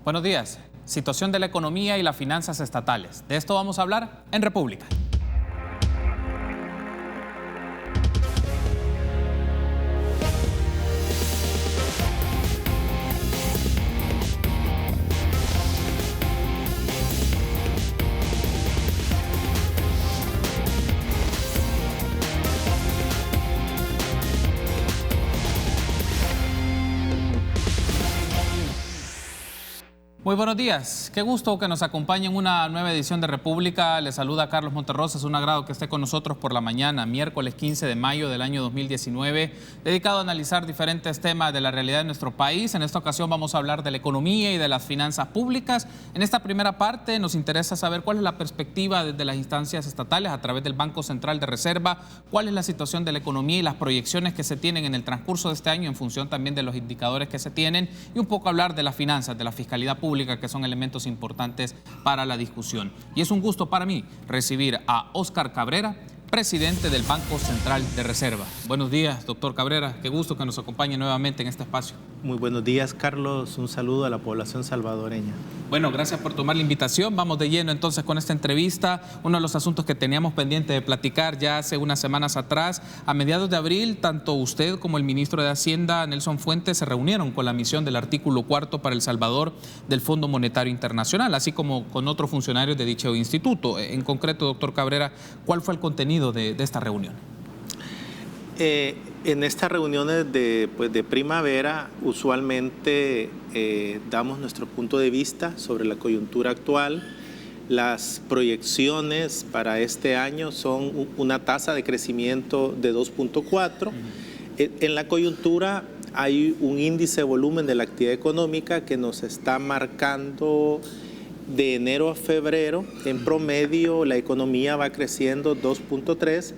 Buenos días. Situación de la economía y las finanzas estatales. De esto vamos a hablar en República. Muy buenos días, qué gusto que nos acompañe en una nueva edición de República. Les saluda Carlos Monterrosa, es un agrado que esté con nosotros por la mañana, miércoles 15 de mayo del año 2019, dedicado a analizar diferentes temas de la realidad de nuestro país. En esta ocasión vamos a hablar de la economía y de las finanzas públicas. En esta primera parte nos interesa saber cuál es la perspectiva desde las instancias estatales a través del Banco Central de Reserva, cuál es la situación de la economía y las proyecciones que se tienen en el transcurso de este año en función también de los indicadores que se tienen, y un poco hablar de las finanzas, de la fiscalidad pública, que son elementos importantes para la discusión. Y es un gusto para mí recibir a Óscar Cabrera, presidente del Banco Central de Reserva. Buenos días, doctor Cabrera. Qué gusto que nos acompañe nuevamente en este espacio. Muy buenos días, Carlos. Un saludo a la población salvadoreña. Bueno, gracias por tomar la invitación. Vamos de lleno entonces con esta entrevista. Uno de los asuntos que teníamos pendiente de platicar ya hace unas semanas atrás, a mediados de abril, tanto usted como el ministro de Hacienda, Nelson Fuentes, se reunieron con la misión del artículo 4 para El Salvador del Fondo Monetario Internacional, así como con otros funcionarios de dicho instituto. En concreto, doctor Cabrera, ¿cuál fue el contenido de esta reunión? En estas reuniones de primavera, usualmente damos nuestro punto de vista sobre la coyuntura actual. Las proyecciones para este año son una tasa de crecimiento de 2.4. En la coyuntura hay un índice de volumen de la actividad económica que nos está marcando de enero a febrero. En promedio, la economía va creciendo 2.3,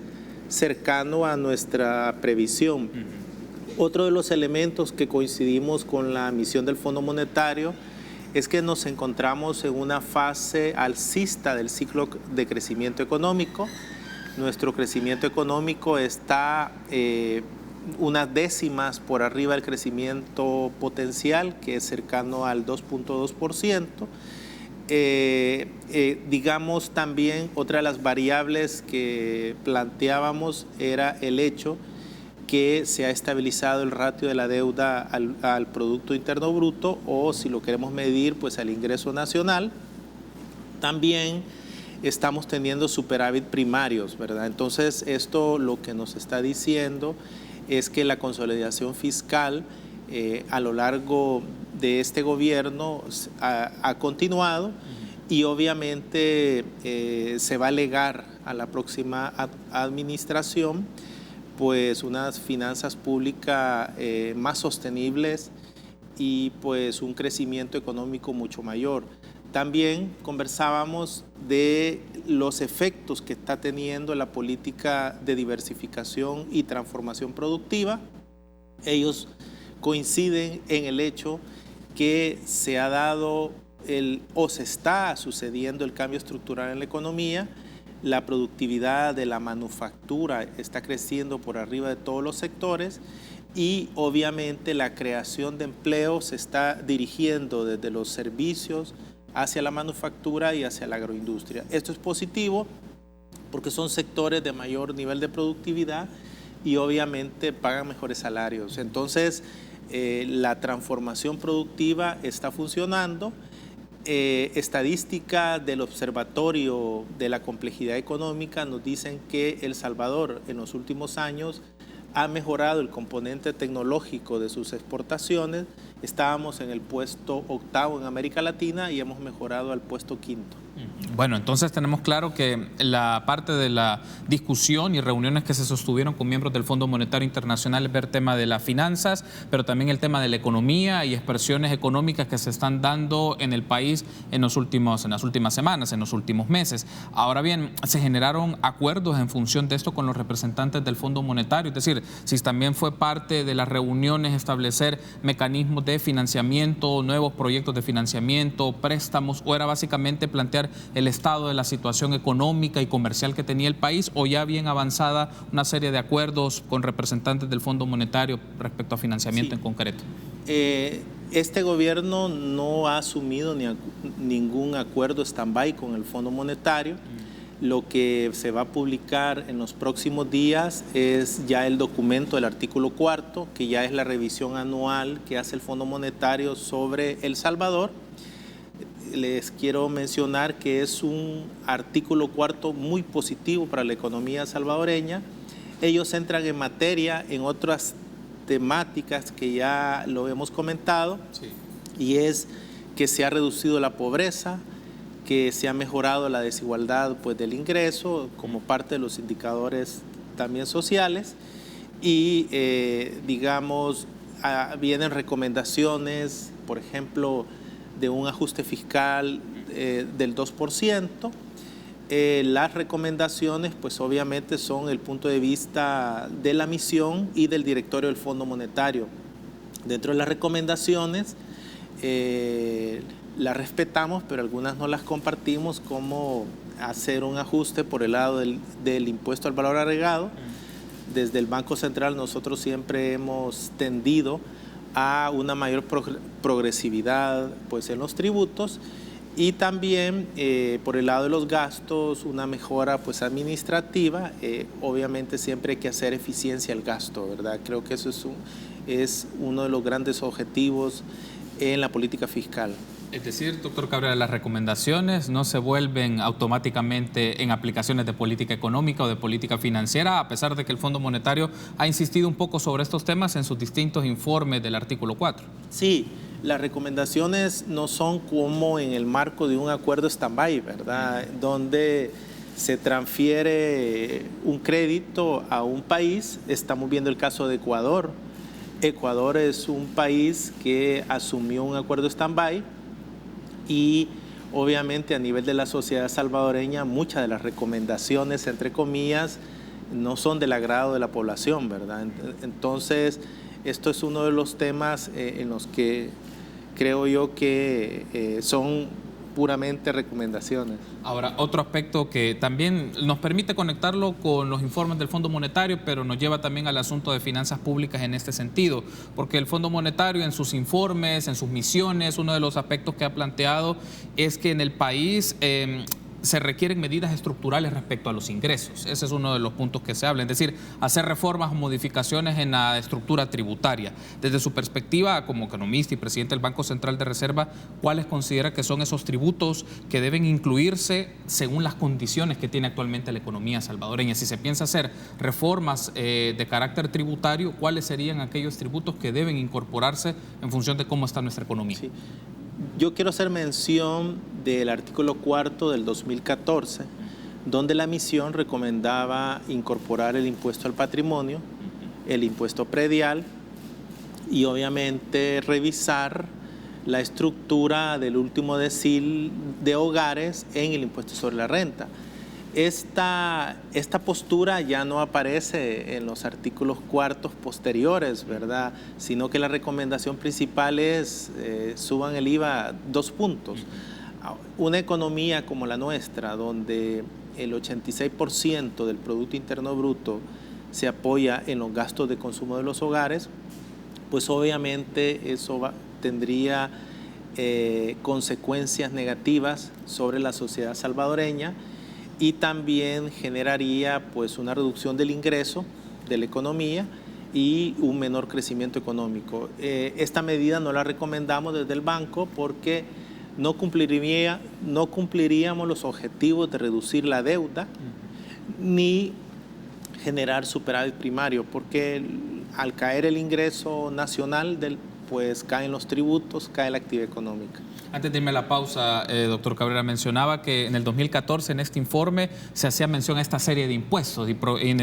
cercano a nuestra previsión. Otro de los elementos que coincidimos con la misión del Fondo Monetario es que nos encontramos en una fase alcista del ciclo de crecimiento económico. Nuestro crecimiento económico está unas décimas por arriba del crecimiento potencial, que es cercano al 2.2%. Digamos también, otra de las variables que planteábamos era el hecho que se ha estabilizado el ratio de la deuda al Producto Interno Bruto, o si lo queremos medir, pues al ingreso nacional. También estamos teniendo superávit primarios, ¿verdad? Entonces, esto lo que nos está diciendo es que la consolidación fiscal a lo largo de este gobierno ha continuado, y obviamente se va a legar a la próxima administración pues unas finanzas públicas más sostenibles y pues un crecimiento económico mucho mayor. También conversábamos de los efectos que está teniendo la política de diversificación y transformación productiva. Ellos coinciden en el hecho que se ha dado o se está sucediendo el cambio estructural en la economía. La productividad de la manufactura está creciendo por arriba de todos los sectores, y obviamente la creación de empleo se está dirigiendo desde los servicios hacia la manufactura y hacia la agroindustria. Esto es positivo porque son sectores de mayor nivel de productividad y obviamente pagan mejores salarios. Entonces, la transformación productiva está funcionando. Estadísticas del Observatorio de la Complejidad Económica nos dicen que El Salvador en los últimos años ha mejorado el componente tecnológico de sus exportaciones. Estábamos en el puesto 8º en América Latina y hemos mejorado al puesto 5º. Bueno, entonces tenemos claro que la parte de la discusión y reuniones que se sostuvieron con miembros del Fondo Monetario Internacional es ver tema de las finanzas, pero también el tema de la economía y expresiones económicas que se están dando en el país en las últimas semanas, en los últimos meses. Ahora bien, se generaron acuerdos en función de esto con los representantes del Fondo Monetario, es decir, si también fue parte de las reuniones establecer mecanismos de financiamiento, nuevos proyectos de financiamiento, préstamos, o era básicamente plantear el estado de la situación económica y comercial que tenía el país, o ya bien avanzada una serie de acuerdos con representantes del Fondo Monetario respecto a financiamiento en concreto. Este gobierno no ha asumido ningún acuerdo stand-by con el Fondo Monetario. Lo que se va a publicar en los próximos días es ya el documento del artículo 4, que ya es la revisión anual que hace el Fondo Monetario sobre El Salvador. Les quiero mencionar que es un artículo 4 muy positivo para la economía salvadoreña. Ellos entran en materia en otras temáticas que ya lo hemos comentado, sí, y es que se ha reducido la pobreza, que se ha mejorado la desigualdad pues, del ingreso como parte de los indicadores también sociales y digamos vienen recomendaciones, por ejemplo, de un ajuste fiscal del 2%. Las recomendaciones pues obviamente son el punto de vista de la misión y del directorio del Fondo Monetario. Dentro de las recomendaciones las respetamos, pero algunas no las compartimos, como hacer un ajuste por el lado del impuesto al valor agregado. Desde el Banco Central nosotros siempre hemos tendido a una mayor progresividad pues, en los tributos y también por el lado de los gastos una mejora pues, administrativa. Obviamente siempre hay que hacer eficiencia al gasto, ¿verdad? Creo que eso es uno de los grandes objetivos en la política fiscal. Es decir, doctor Cabrera, las recomendaciones no se vuelven automáticamente en aplicaciones de política económica o de política financiera, a pesar de que el Fondo Monetario ha insistido un poco sobre estos temas en sus distintos informes del artículo 4. Sí, las recomendaciones no son como en el marco de un acuerdo stand-by, ¿verdad? Donde se transfiere un crédito a un país. Estamos viendo el caso de Ecuador. Ecuador es un país que asumió un acuerdo stand-by y obviamente a nivel de la sociedad salvadoreña muchas de las recomendaciones, entre comillas, no son del agrado de la población, ¿verdad? Entonces, esto es uno de los temas en los que creo yo que son puramente recomendaciones. Ahora, otro aspecto que también nos permite conectarlo con los informes del Fondo Monetario, pero nos lleva también al asunto de finanzas públicas en este sentido, porque el Fondo Monetario en sus informes, en sus misiones, uno de los aspectos que ha planteado es que en el país se requieren medidas estructurales respecto a los ingresos. Ese es uno de los puntos que se habla, es decir, hacer reformas o modificaciones en la estructura tributaria. Desde su perspectiva como economista y presidente del Banco Central de Reserva, ¿cuáles considera que son esos tributos que deben incluirse según las condiciones que tiene actualmente la economía salvadoreña? Si se piensa hacer reformas de carácter tributario, ¿cuáles serían aquellos tributos que deben incorporarse en función de cómo está nuestra economía? Sí. Yo quiero hacer mención del artículo 4 del 2014, donde la misión recomendaba incorporar el impuesto al patrimonio, el impuesto predial y obviamente revisar la estructura del último decil de hogares en el impuesto sobre la renta. Esta postura ya no aparece en los artículos cuartos posteriores, ¿verdad? Sino que la recomendación principal es suban el IVA 2 puntos. Una economía como la nuestra, donde el 86% del Producto Interno Bruto se apoya en los gastos de consumo de los hogares, pues obviamente eso tendría consecuencias negativas sobre la sociedad salvadoreña y también generaría pues una reducción del ingreso de la economía y un menor crecimiento económico. Esta medida no la recomendamos desde el banco porque no cumpliríamos los objetivos de reducir la deuda ni generar superávit primario, porque al caer el ingreso nacional pues caen los tributos, cae la actividad económica. Antes de irme a la pausa, doctor Cabrera, mencionaba que en el 2014 en este informe se hacía mención a esta serie de impuestos y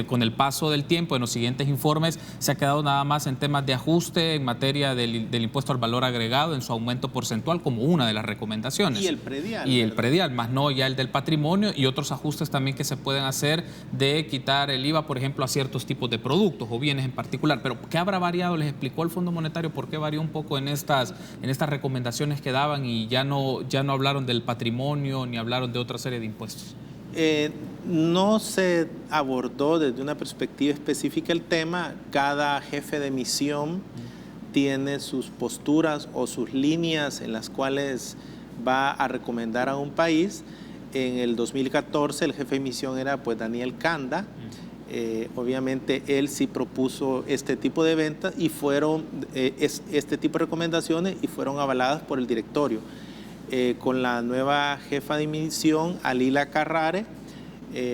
con el paso del tiempo en los siguientes informes se ha quedado nada más en temas de ajuste en materia del impuesto al valor agregado en su aumento porcentual como una de las recomendaciones. Y el predial. Y el predial, más no ya el del patrimonio y otros ajustes también que se pueden hacer de quitar el IVA, por ejemplo, a ciertos tipos de productos o bienes en particular. Pero ¿qué habrá variado? ¿Les explicó el Fondo Monetario por qué varió un poco en estas recomendaciones que daban y ya no hablaron del patrimonio ni hablaron de otra serie de impuestos? No se abordó desde una perspectiva específica el tema. Cada jefe de misión tiene sus posturas o sus líneas en las cuales va a recomendar a un país. En el 2014 el jefe de misión era pues Daniel Kanda. Obviamente él sí propuso este tipo de ventas y fueron este tipo de recomendaciones y fueron avaladas por el directorio. Con la nueva jefa de misión, Alila Carrare,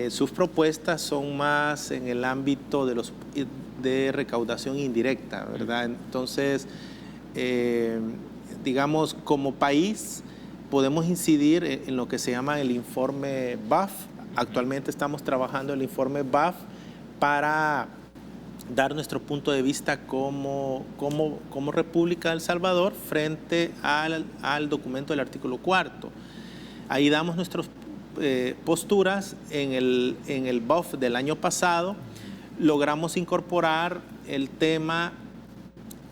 sus propuestas son más en el ámbito de recaudación indirecta, ¿verdad? Entonces, digamos, como país podemos incidir en lo que se llama el informe BAF. Actualmente estamos trabajando el informe BAF para dar nuestro punto de vista como República de El Salvador frente al documento del artículo 4. Ahí damos nuestras posturas. En el BAF del año pasado logramos incorporar el tema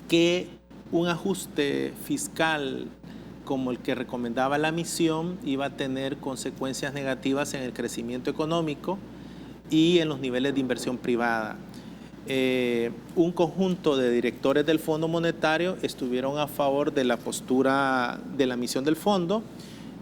que un ajuste fiscal como el que recomendaba la misión iba a tener consecuencias negativas en el crecimiento económico y en los niveles de inversión privada. Un conjunto de directores del Fondo Monetario estuvieron a favor de la postura de la misión del fondo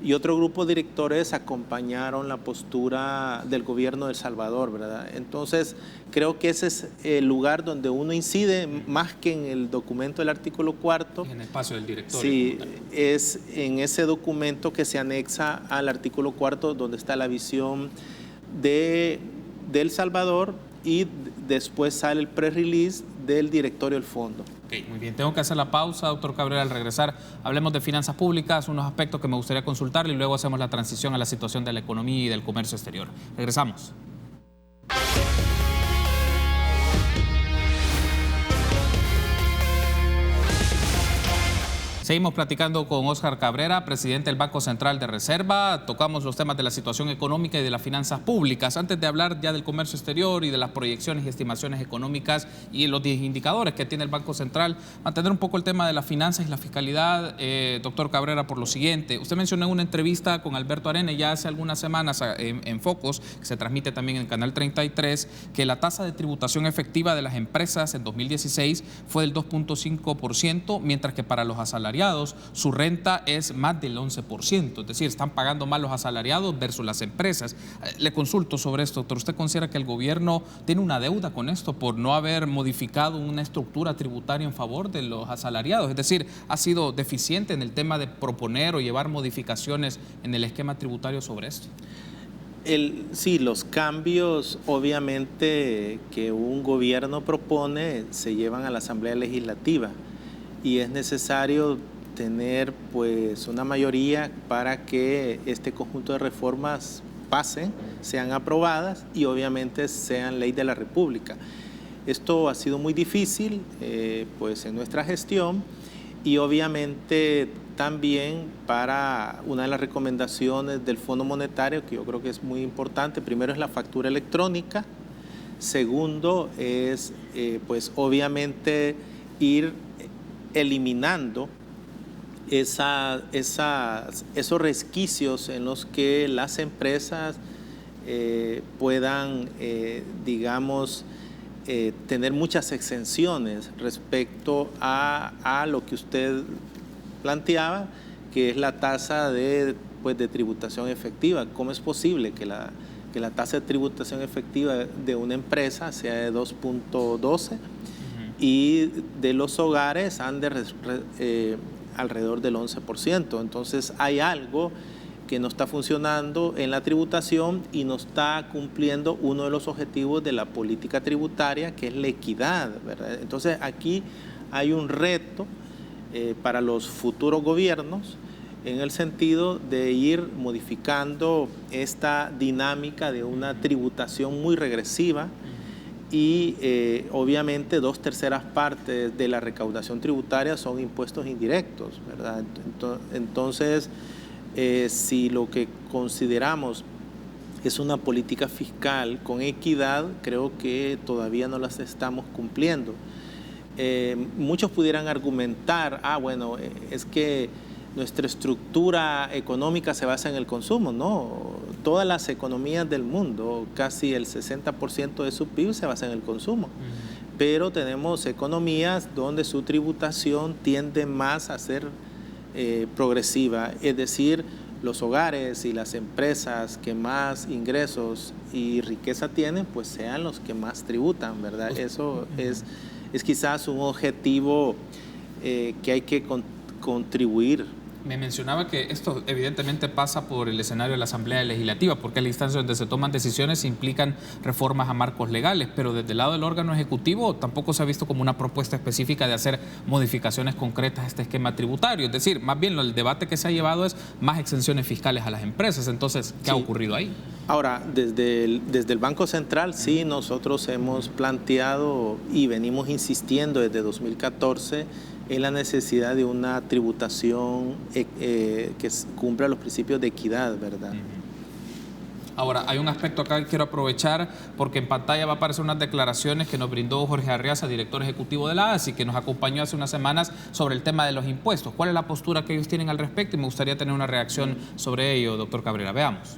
y otro grupo de directores acompañaron la postura del gobierno de El Salvador, ¿verdad? Entonces, creo que ese es el lugar donde uno incide más que en el documento del artículo 4. En el espacio del directorio. Sí, es en ese documento que se anexa al artículo 4 donde está la visión de El Salvador y después sale el press-release del directorio del fondo. Ok, muy bien. Tengo que hacer la pausa, doctor Cabrera. Al regresar hablemos de finanzas públicas, unos aspectos que me gustaría consultarle y luego hacemos la transición a la situación de la economía y del comercio exterior. Regresamos. Seguimos platicando con Óscar Cabrera, presidente del Banco Central de Reserva. Tocamos los temas de la situación económica y de las finanzas públicas. Antes de hablar ya del comercio exterior y de las proyecciones y estimaciones económicas y los indicadores que tiene el Banco Central, mantener un poco el tema de las finanzas y la fiscalidad, doctor Cabrera, por lo siguiente. Usted mencionó en una entrevista con Alberto Arena ya hace algunas semanas en Focus, que se transmite también en el Canal 33, que la tasa de tributación efectiva de las empresas en 2016 fue del 2.5%, mientras que para los asalariados su renta es más del 11%, es decir, están pagando más los asalariados versus las empresas. Le consulto sobre esto, doctor. ¿Usted considera que el gobierno tiene una deuda con esto por no haber modificado una estructura tributaria en favor de los asalariados? Es decir, ¿ha sido deficiente en el tema de proponer o llevar modificaciones en el esquema tributario sobre esto? Sí, los cambios obviamente que un gobierno propone se llevan a la Asamblea Legislativa y es necesario tener pues una mayoría para que este conjunto de reformas pasen, sean aprobadas y obviamente sean ley de la República. Esto ha sido muy difícil pues en nuestra gestión y obviamente también para una de las recomendaciones del Fondo Monetario que yo creo que es muy importante. Primero es la factura electrónica, segundo es pues obviamente ir eliminando esos resquicios en los que las empresas puedan, digamos, tener muchas exenciones respecto a lo que usted planteaba, que es la tasa de tributación efectiva. ¿Cómo es posible que la tasa de tributación efectiva de una empresa sea de 2.12 y de los hogares ande alrededor del 11%? Entonces hay algo que no está funcionando en la tributación y no está cumpliendo uno de los objetivos de la política tributaria, que es la equidad, ¿verdad? Entonces aquí hay un reto para los futuros gobiernos en el sentido de ir modificando esta dinámica de una tributación muy regresiva y obviamente 2/3 partes de la recaudación tributaria son impuestos indirectos, ¿verdad? Entonces, si lo que consideramos es una política fiscal con equidad, creo que todavía no las estamos cumpliendo. Muchos pudieran argumentar, bueno, es que nuestra estructura económica se basa en el consumo. No, todas las economías del mundo, casi el 60% de su PIB se basa en el consumo. pero tenemos economías donde su tributación tiende más a ser progresiva, es decir, los hogares y las empresas que más ingresos y riqueza tienen, pues sean los que más tributan, ¿verdad? Eso es quizás un objetivo que hay que contribuir. Me mencionaba que esto evidentemente pasa por el escenario de la Asamblea Legislativa, porque es la instancia donde se toman decisiones e implican reformas a marcos legales, pero desde el lado del órgano ejecutivo tampoco se ha visto como una propuesta específica de hacer modificaciones concretas a este esquema tributario. Es decir, más bien el debate que se ha llevado es más exenciones fiscales a las empresas. Entonces, ¿qué ha ocurrido ahí? Ahora, desde el Banco Central, sí, nosotros hemos planteado y venimos insistiendo desde 2014 en la necesidad de una tributación que cumpla los principios de equidad, ¿verdad? Ahora, hay un aspecto acá que quiero aprovechar porque en pantalla va a aparecer unas declaraciones que nos brindó Jorge Arriaza, director ejecutivo de la ASI, que nos acompañó hace unas semanas sobre el tema de los impuestos. ¿Cuál es la postura que ellos tienen al respecto? Y me gustaría tener una reacción sobre ello, doctor Cabrera. Veamos.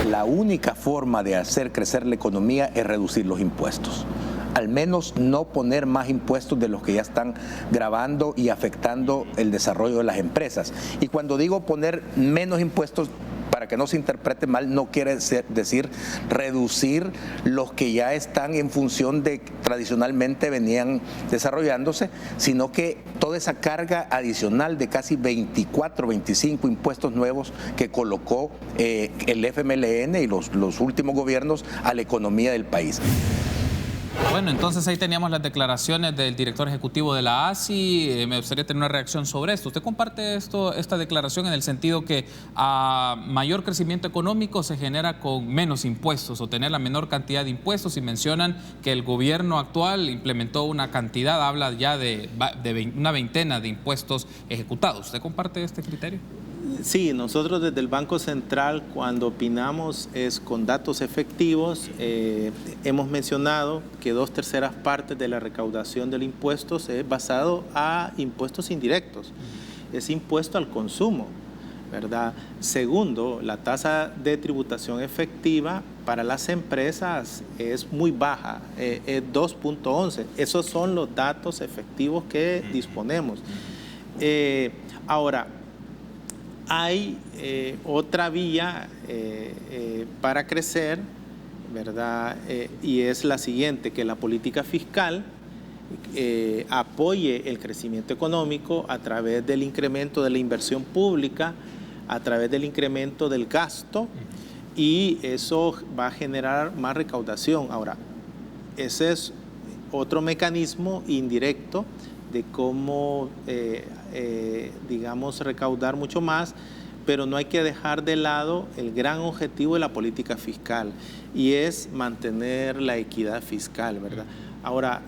La única forma de hacer crecer la economía es reducir los impuestos. Al menos no poner más impuestos de los que ya están gravando y afectando el desarrollo de las empresas. Y cuando digo poner menos impuestos, para que no se interprete mal, no quiere decir reducir los que ya están en función de tradicionalmente venían desarrollándose, sino que toda esa carga adicional de casi 24, 25 impuestos nuevos que colocó el FMLN y los últimos gobiernos a la economía del país. Bueno, entonces ahí teníamos las declaraciones del director ejecutivo de la ASI. Me gustaría tener una reacción sobre esto. ¿Usted comparte esta declaración en el sentido que a mayor crecimiento económico se genera con menos impuestos o tener la menor cantidad de impuestos? Y mencionan que el gobierno actual implementó una cantidad, habla ya de una veintena de impuestos ejecutados. ¿Usted comparte este criterio? Sí, nosotros desde el Banco Central, cuando opinamos es con datos efectivos. Hemos mencionado que 2/3 partes de la recaudación del impuesto es basado a impuestos indirectos, es impuesto al consumo, ¿verdad? Segundo, la tasa de tributación efectiva para las empresas es muy baja, es 2.11. Esos son los datos efectivos que disponemos. Ahora, hay otra vía para crecer, ¿verdad? Y es la siguiente, que la política fiscal apoye el crecimiento económico a través del incremento de la inversión pública, a través del incremento del gasto, y eso va a generar más recaudación. Ahora, ese es otro mecanismo indirecto de cómo, digamos, recaudar mucho más, pero no hay que dejar de lado el gran objetivo de la política fiscal, y es mantener la equidad fiscal, ¿verdad? Ahora,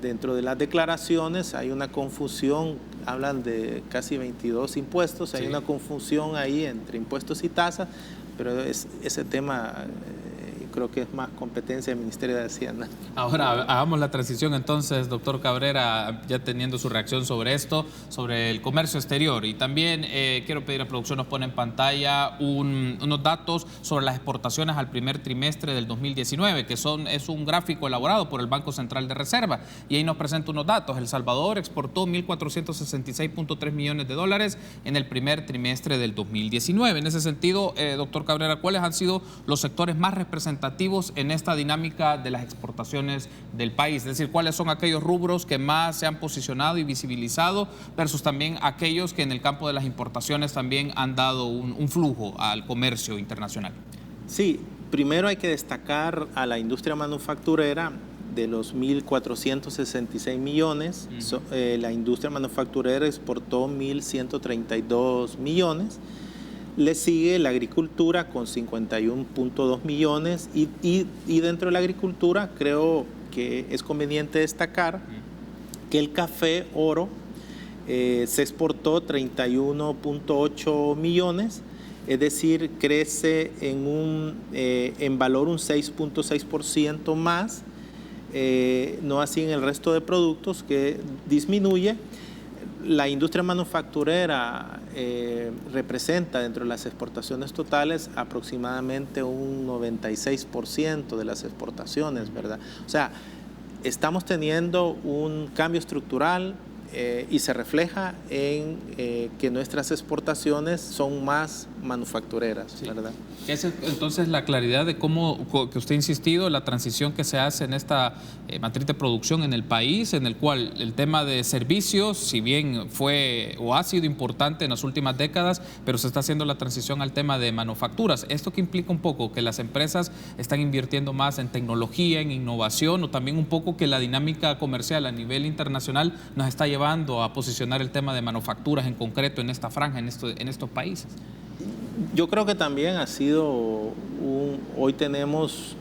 dentro de las declaraciones hay una confusión, hablan de casi 22 impuestos, hay una confusión ahí entre impuestos y tasas, pero ese tema creo que es más competencia del Ministerio de Hacienda. Ahora hagamos la transición entonces, doctor Cabrera, ya teniendo su reacción sobre esto, sobre el comercio exterior. Y también quiero pedir a producción nos pone en pantalla unos datos sobre las exportaciones al primer trimestre del 2019, que es un gráfico elaborado por el Banco Central de Reserva. Y ahí nos presenta unos datos. El Salvador exportó 1.466.3 millones de dólares en el primer trimestre del 2019. En ese sentido, doctor Cabrera, ¿cuáles han sido los sectores más representativos en esta dinámica de las exportaciones del país? Es decir, ¿cuáles son aquellos rubros que más se han posicionado y visibilizado versus también aquellos que en el campo de las importaciones también han dado un flujo al comercio internacional? Sí, primero hay que destacar a la industria manufacturera. De los 1.466 millones, la industria manufacturera exportó 1.132 millones. Le sigue la agricultura con 51.2 millones y dentro de la agricultura creo que es conveniente destacar que el café oro se exportó 31.8 millones, es decir, crece en valor un 6.6% más, no así en el resto de productos que disminuye. la industria manufacturera representa dentro de las exportaciones totales aproximadamente un 96% de las exportaciones, ¿verdad? O sea, estamos teniendo un cambio estructural y se refleja en que nuestras exportaciones son más manufactureras, sí, ¿verdad? Esa es entonces la claridad de cómo, que usted ha insistido, la transición que se hace en esta matriz de producción en el país, en el cual el tema de servicios, si bien fue o ha sido importante en las últimas décadas, pero se está haciendo la transición al tema de manufacturas. ¿Esto que implica un poco? Que las empresas están invirtiendo más en tecnología, en innovación, o también un poco que la dinámica comercial a nivel internacional nos está llevando a posicionar el tema de manufacturas en concreto en esta franja, en estos países. Yo creo que también ha sido hoy tenemos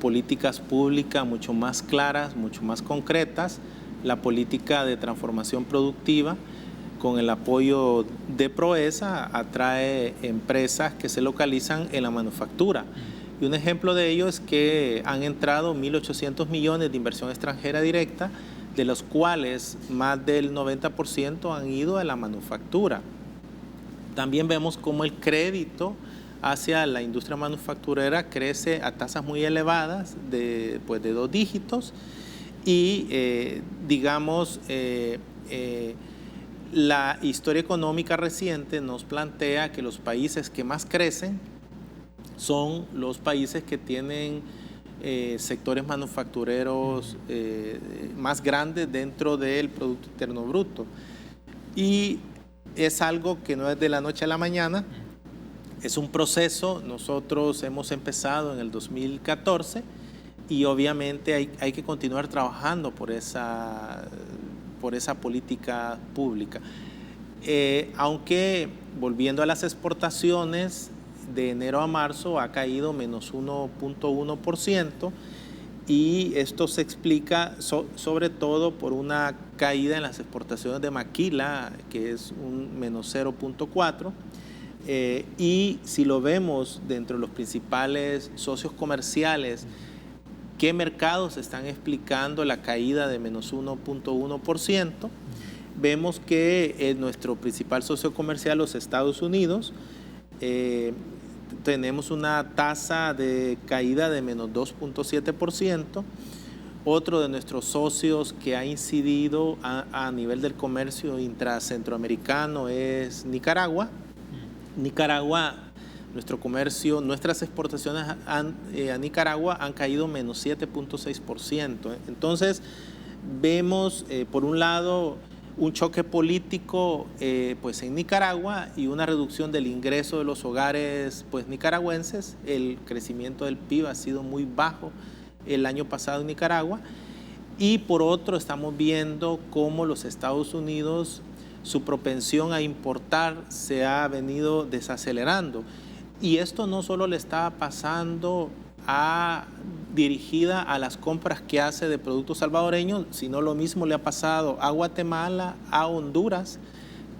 políticas públicas mucho más claras, mucho más concretas. La política de transformación productiva, con el apoyo de Proesa, atrae empresas que se localizan en la manufactura. Y un ejemplo de ello es que han entrado 1.800 millones de inversión extranjera directa, de los cuales más del 90% han ido a la manufactura. También vemos cómo el crédito hacia la industria manufacturera crece a tasas muy elevadas, de 2 dígitos, y la historia económica reciente nos plantea que los países que más crecen son los países que tienen sectores manufactureros más grandes dentro del Producto Interno Bruto. Y es algo que no es de la noche a la mañana, es un proceso. Nosotros hemos empezado en el 2014 y obviamente hay que continuar trabajando por esa política pública. Aunque, volviendo a las exportaciones, de enero a marzo ha caído menos 1.1%, y esto se explica sobre todo por una caída en las exportaciones de maquila, que es un menos 0.4%, y si lo vemos dentro de los principales socios comerciales, ¿qué mercados están explicando la caída de menos 1.1%? Vemos que nuestro principal socio comercial, los Estados Unidos, tenemos una tasa de caída de menos 2.7%. Otro de nuestros socios que ha incidido a nivel del comercio intracentroamericano es Nicaragua. Nicaragua, nuestro comercio, nuestras exportaciones a Nicaragua han caído menos 7.6%. Entonces, vemos por un lado un choque político pues en Nicaragua y una reducción del ingreso de los hogares pues nicaragüenses. El crecimiento del PIB ha sido muy bajo el año pasado en Nicaragua, y por otro estamos viendo cómo los Estados Unidos, su propensión a importar se ha venido desacelerando, y esto no solo le está pasando dirigida a las compras que hace de productos salvadoreños, sino lo mismo le ha pasado a Guatemala, a Honduras,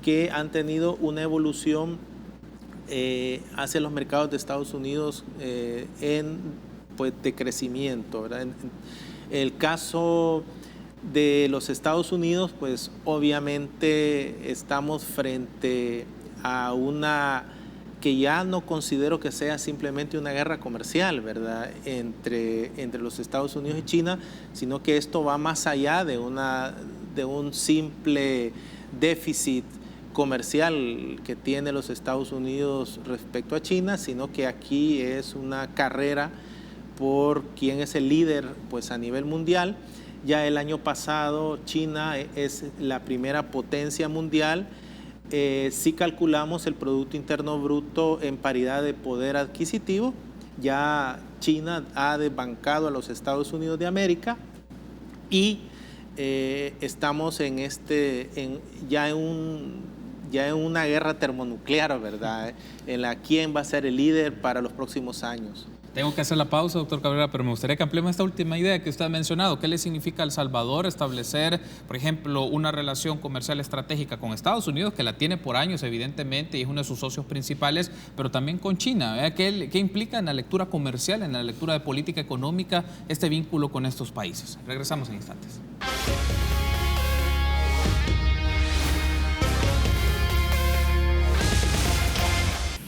que han tenido una evolución hacia los mercados de Estados Unidos de crecimiento, ¿verdad? En el caso de los Estados Unidos, pues obviamente estamos frente a una que ya no considero que sea simplemente una guerra comercial, ¿verdad?, entre los Estados Unidos y China, sino que esto va más allá de un simple déficit comercial que tiene los Estados Unidos respecto a China, sino que aquí es una carrera por quién es el líder pues a nivel mundial. Ya el año pasado China es la primera potencia mundial. Si calculamos el Producto Interno Bruto en paridad de poder adquisitivo, ya China ha desbancado a los Estados Unidos de América, y estamos ya en una guerra termonuclear, ¿verdad?, en la quién va a ser el líder para los próximos años. Tengo que hacer la pausa, doctor Cabrera, pero me gustaría que ampliemos esta última idea que usted ha mencionado. ¿Qué le significa a El Salvador establecer, por ejemplo, una relación comercial estratégica con Estados Unidos, que la tiene por años, evidentemente, y es uno de sus socios principales, pero también con China? ¿Qué implica en la lectura comercial, en la lectura de política económica, este vínculo con estos países? Regresamos en instantes.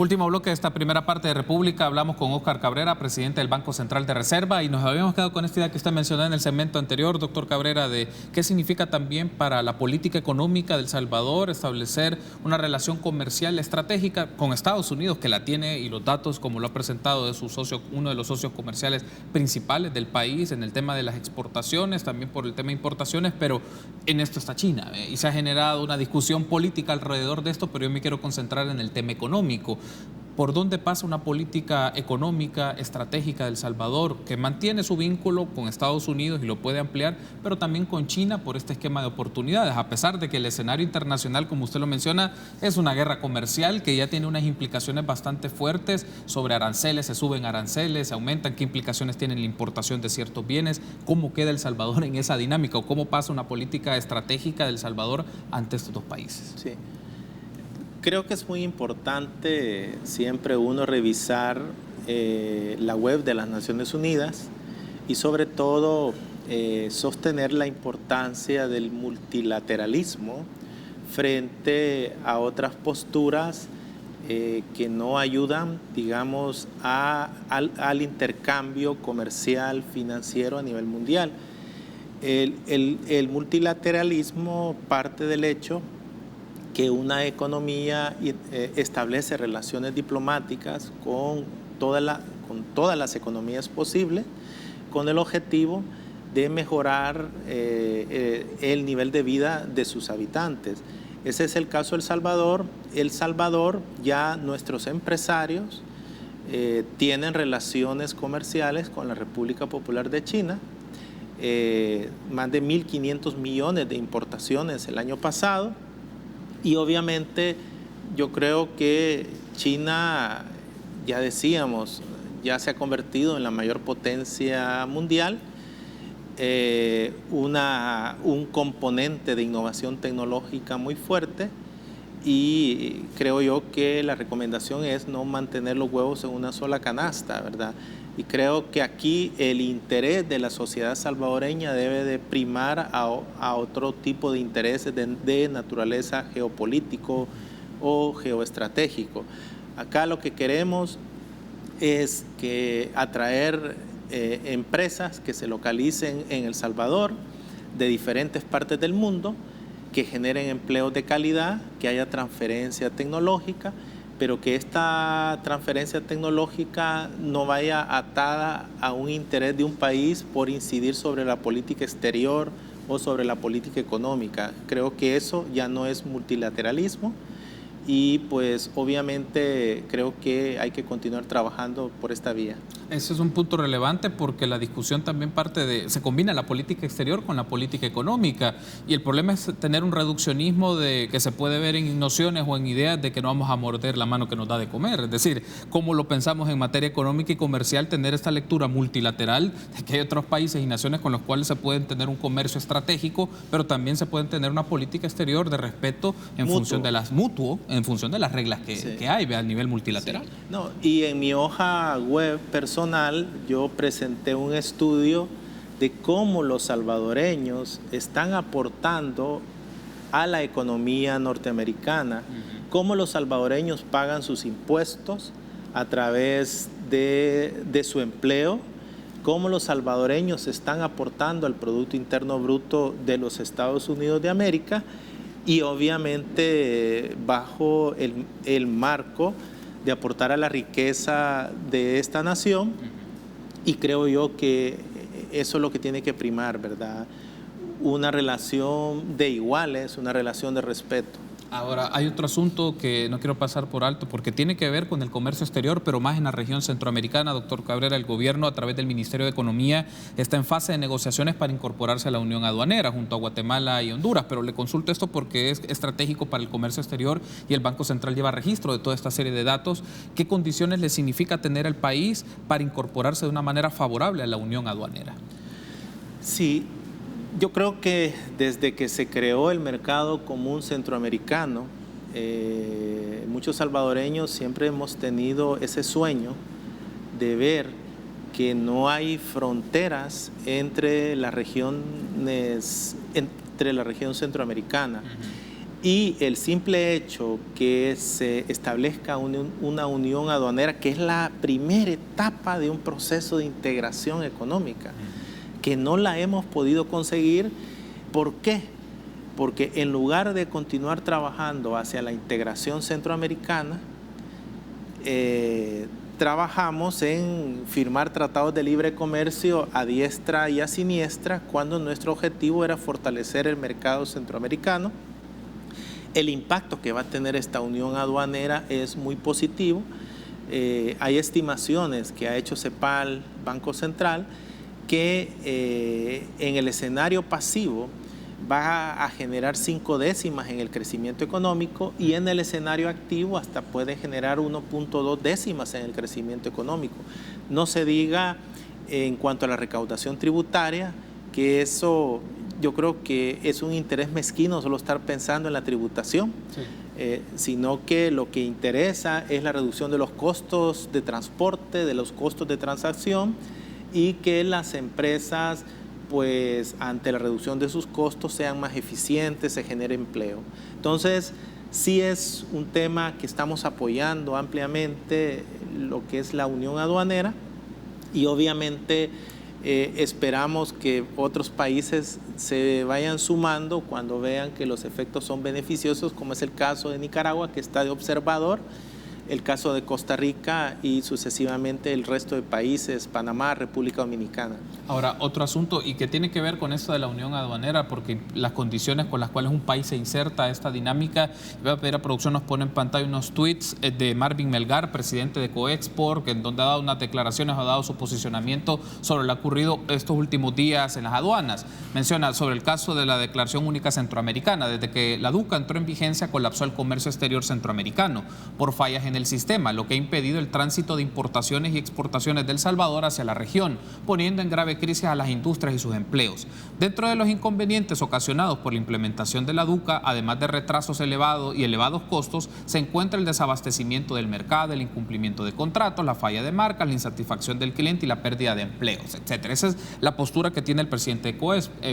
Último bloque de esta primera parte de República. Hablamos con Óscar Cabrera, presidente del Banco Central de Reserva, y nos habíamos quedado con esta idea que usted mencionó en el segmento anterior, doctor Cabrera, de qué significa también para la política económica de El Salvador establecer una relación comercial estratégica con Estados Unidos, que la tiene, y los datos, como lo ha presentado, de su socio, uno de los socios comerciales principales del país en el tema de las exportaciones, también por el tema de importaciones, pero en esto está China, y se ha generado una discusión política alrededor de esto, pero yo me quiero concentrar en el tema económico. ¿Por dónde pasa una política económica estratégica de El Salvador que mantiene su vínculo con Estados Unidos y lo puede ampliar, pero también con China por este esquema de oportunidades? A pesar de que el escenario internacional, como usted lo menciona, es una guerra comercial que ya tiene unas implicaciones bastante fuertes sobre aranceles, se suben aranceles, se aumentan, qué implicaciones tiene la importación de ciertos bienes, cómo queda El Salvador en esa dinámica o cómo pasa una política estratégica de El Salvador ante estos dos países. Sí. Creo que es muy importante siempre uno revisar la web de las Naciones Unidas y sobre todo sostener la importancia del multilateralismo frente a otras posturas que no ayudan, digamos, al intercambio comercial, financiero a nivel mundial. El multilateralismo parte del hecho que una economía establece relaciones diplomáticas con todas las economías posibles, con el objetivo de mejorar el nivel de vida de sus habitantes. Ese es el caso de El Salvador. El Salvador, ya nuestros empresarios tienen relaciones comerciales con la República Popular de China, más de 1.500 millones de importaciones el año pasado. Y obviamente yo creo que China, ya decíamos, ya se ha convertido en la mayor potencia mundial, un componente de innovación tecnológica muy fuerte, y creo yo que la recomendación es no mantener los huevos en una sola canasta, ¿verdad? Y creo que aquí el interés de la sociedad salvadoreña debe de primar a otro tipo de intereses de naturaleza geopolítico o geoestratégico. Acá lo que queremos es que atraer empresas que se localicen en El Salvador de diferentes partes del mundo, que generen empleos de calidad, que haya transferencia tecnológica, pero que esta transferencia tecnológica no vaya atada a un interés de un país por incidir sobre la política exterior o sobre la política económica. Creo que eso ya no es multilateralismo y pues obviamente creo que hay que continuar trabajando por esta vía. Ese es un punto relevante porque la discusión también se combina la política exterior con la política económica, y el problema es tener un reduccionismo que se puede ver en nociones o en ideas de que no vamos a morder la mano que nos da de comer. Es decir, cómo lo pensamos en materia económica y comercial, tener esta lectura multilateral de que hay otros países y naciones con los cuales se pueden tener un comercio estratégico, pero también se pueden tener una política exterior de respeto en función de las reglas que hay a nivel multilateral. Sí. No, y en mi hoja web personal yo presenté un estudio de cómo los salvadoreños están aportando a la economía norteamericana, cómo los salvadoreños pagan sus impuestos a través de su empleo, cómo los salvadoreños están aportando al Producto Interno Bruto de los Estados Unidos de América, y obviamente bajo el marco de aportar a la riqueza de esta nación, y creo yo que eso es lo que tiene que primar, ¿verdad? Una relación de iguales, una relación de respeto. Ahora, hay otro asunto que no quiero pasar por alto porque tiene que ver con el comercio exterior, pero más en la región centroamericana. Doctor Cabrera, el gobierno a través del Ministerio de Economía está en fase de negociaciones para incorporarse a la Unión Aduanera junto a Guatemala y Honduras, pero le consulto esto porque es estratégico para el comercio exterior y el Banco Central lleva registro de toda esta serie de datos. ¿Qué condiciones le significa tener al país para incorporarse de una manera favorable a la Unión Aduanera? Sí. Yo creo que desde que se creó el mercado común centroamericano, muchos salvadoreños siempre hemos tenido ese sueño de ver que no hay fronteras entre las regiones, entre la región centroamericana. Y el simple hecho que se establezca una unión aduanera, que es la primera etapa de un proceso de integración económica, que no la hemos podido conseguir. ¿Por qué? Porque en lugar de continuar trabajando hacia la integración centroamericana, trabajamos en firmar tratados de libre comercio a diestra y a siniestra, cuando nuestro objetivo era fortalecer el mercado centroamericano. El impacto que va a tener esta unión aduanera es muy positivo. Hay estimaciones que ha hecho CEPAL, Banco Central, que en el escenario pasivo va a generar 5 décimas en el crecimiento económico, y en el escenario activo hasta puede generar 1.2 décimas en el crecimiento económico. No se diga en cuanto a la recaudación tributaria, que eso yo creo que es un interés mezquino solo estar pensando en la tributación, sí. Sino que lo que interesa es la reducción de los costos de transporte, de los costos de transacción, y que las empresas, pues ante la reducción de sus costos, sean más eficientes, se genere empleo. Entonces, sí es un tema que estamos apoyando ampliamente, lo que es la unión aduanera, y obviamente esperamos que otros países se vayan sumando cuando vean que los efectos son beneficiosos, como es el caso de Nicaragua, que está de observador, el caso de Costa Rica y sucesivamente el resto de países, Panamá, República Dominicana. Ahora, otro asunto, y que tiene que ver con esto de la unión aduanera, porque las condiciones con las cuales un país se inserta a esta dinámica. Voy a pedir a producción nos pone en pantalla unos tweets de Marvin Melgar, presidente de Coexport, en donde ha dado unas declaraciones, ha dado su posicionamiento sobre lo ocurrido estos últimos días en las aduanas. Menciona sobre el caso de la Declaración Única Centroamericana. Desde que la DUCA entró en vigencia, colapsó el comercio exterior centroamericano por fallas en el sistema, lo que ha impedido el tránsito de importaciones y exportaciones de El Salvador hacia la región, poniendo en grave crisis a las industrias y sus empleos. Dentro de los inconvenientes ocasionados por la implementación de la DUCA, además de retrasos elevados y elevados costos, se encuentra el desabastecimiento del mercado, el incumplimiento de contratos, la falla de marcas, la insatisfacción del cliente y la pérdida de empleos, etcétera. Esa es la postura que tiene el presidente de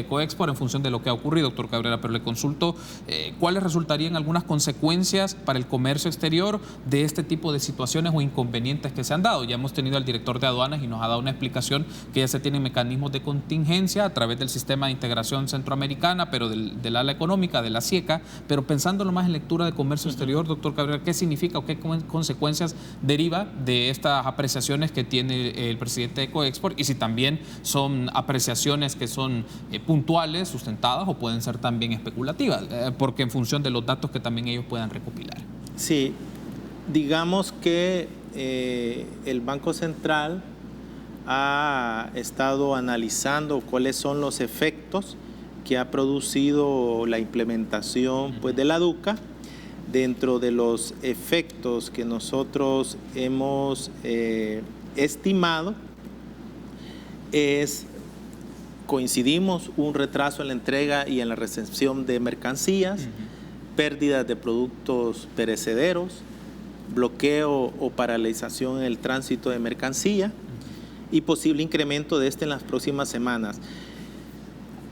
Coexport en función de lo que ha ocurrido, doctor Cabrera, pero le consulto cuáles resultarían algunas consecuencias para el comercio exterior de este tipo de situaciones o inconvenientes que se han dado. Ya hemos tenido al director de aduanas y nos ha dado una explicación que ya se tienen mecanismos de contingencia a través del sistema de integración centroamericana, pero del ala económica, de la SIECA. Pero pensándolo más en lectura de comercio exterior, doctor Cabrera, ¿qué significa o qué consecuencias deriva de estas apreciaciones que tiene el presidente de Coexport? Y si también son apreciaciones que son puntuales, sustentadas, o pueden ser también especulativas, porque en función de los datos que también ellos puedan recopilar. Sí. Digamos que el Banco Central ha estado analizando cuáles son los efectos que ha producido la implementación, pues, de la DUCA. Dentro de los efectos que nosotros hemos estimado, coincidimos, un retraso en la entrega y en la recepción de mercancías, pérdidas de productos perecederos, bloqueo o paralización en el tránsito de mercancía y posible incremento de este en las próximas semanas.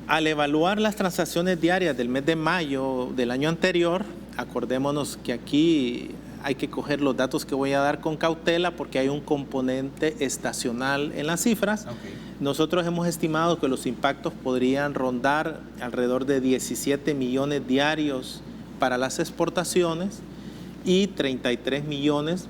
Al evaluar las transacciones diarias del mes de mayo del año anterior, acordémonos que aquí hay que coger los datos que voy a dar con cautela porque hay un componente estacional en las cifras. Okay. Nosotros hemos estimado que los impactos podrían rondar alrededor de 17 millones diarios para las exportaciones y 33 millones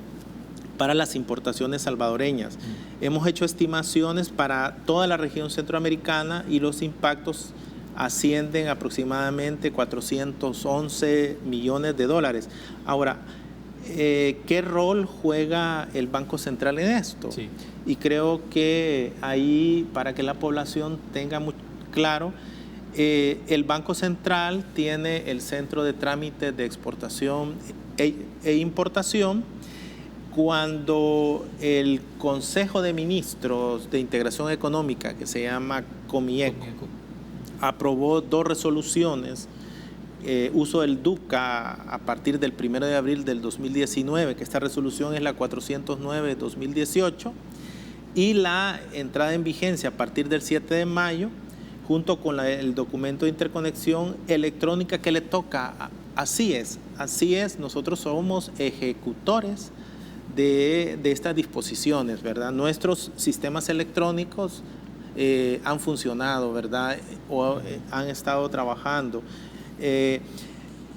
para las importaciones salvadoreñas. Hemos hecho estimaciones para toda la región centroamericana y los impactos ascienden aproximadamente 411 millones de dólares. Ahora, ¿qué rol juega el Banco Central en esto? Sí. Y creo que ahí, para que la población tenga muy claro, el Banco Central tiene el Centro de Trámites de Exportación e Importación. Cuando el Consejo de Ministros de Integración Económica, que se llama COMIECO, aprobó 2 resoluciones, uso del DUCA a partir del 1 de abril del 2019, que esta resolución es la 409 de 2018, y la entrada en vigencia a partir del 7 de mayo, junto con el documento de interconexión electrónica que le toca Así es, nosotros somos ejecutores de estas disposiciones, ¿verdad? Nuestros sistemas electrónicos han funcionado, ¿verdad? O han estado trabajando.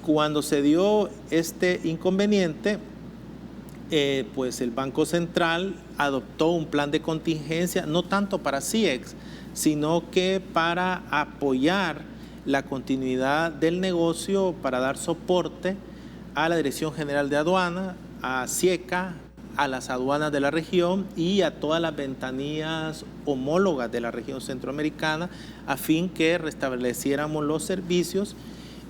Cuando se dio este inconveniente, pues el Banco Central adoptó un plan de contingencia, no tanto para CIEX, sino que para apoyar la continuidad del negocio, para dar soporte a la Dirección General de Aduana, a SIECA, a las aduanas de la región y a todas las ventanillas homólogas de la región centroamericana, a fin que restableciéramos los servicios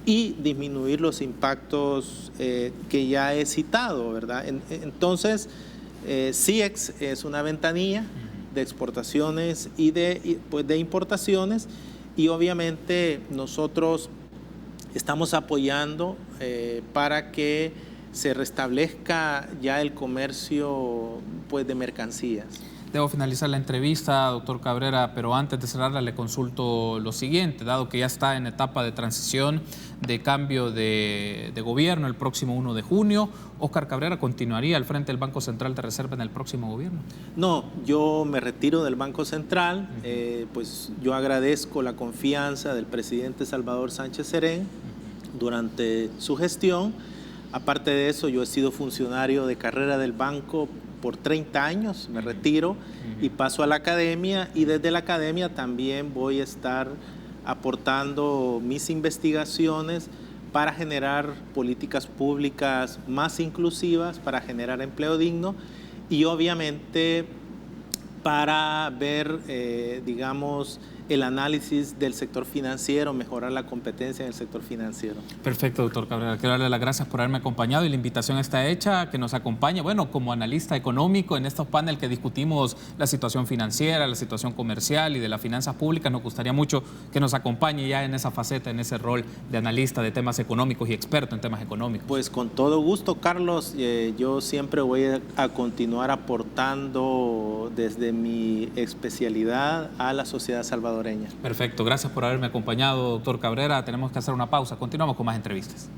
y disminuir los impactos que ya he citado, ¿verdad? Entonces, CIEX es una ventanilla de exportaciones y de importaciones, y obviamente nosotros estamos apoyando para que se restablezca ya el comercio, pues, de mercancías. Debo finalizar la entrevista, doctor Cabrera, pero antes de cerrarla le consulto lo siguiente, dado que ya está en etapa de transición, de cambio de gobierno el próximo 1 de junio, ¿Óscar Cabrera continuaría al frente del Banco Central de Reserva en el próximo gobierno? No, yo me retiro del Banco Central, pues yo agradezco la confianza del presidente Salvador Sánchez Serén durante su gestión. Aparte de eso, yo he sido funcionario de carrera del banco por 30 años, me retiro y paso a la academia, y desde la academia también voy a estar aportando mis investigaciones para generar políticas públicas más inclusivas, para generar empleo digno y obviamente para ver, digamos, el análisis del sector financiero, mejorar la competencia en el sector financiero. Perfecto, doctor Cabrera. Quiero darle las gracias por haberme acompañado y la invitación está hecha, que nos acompañe, bueno, como analista económico en estos paneles que discutimos la situación financiera, la situación comercial y de las finanzas públicas. Nos gustaría mucho que nos acompañe ya en esa faceta, en ese rol de analista de temas económicos y experto en temas económicos. Pues con todo gusto, Carlos. Yo siempre voy a continuar aportando desde mi especialidad a la sociedad salvadoreña. Perfecto, gracias por haberme acompañado, doctor Cabrera. Tenemos que hacer una pausa. Continuamos con más entrevistas.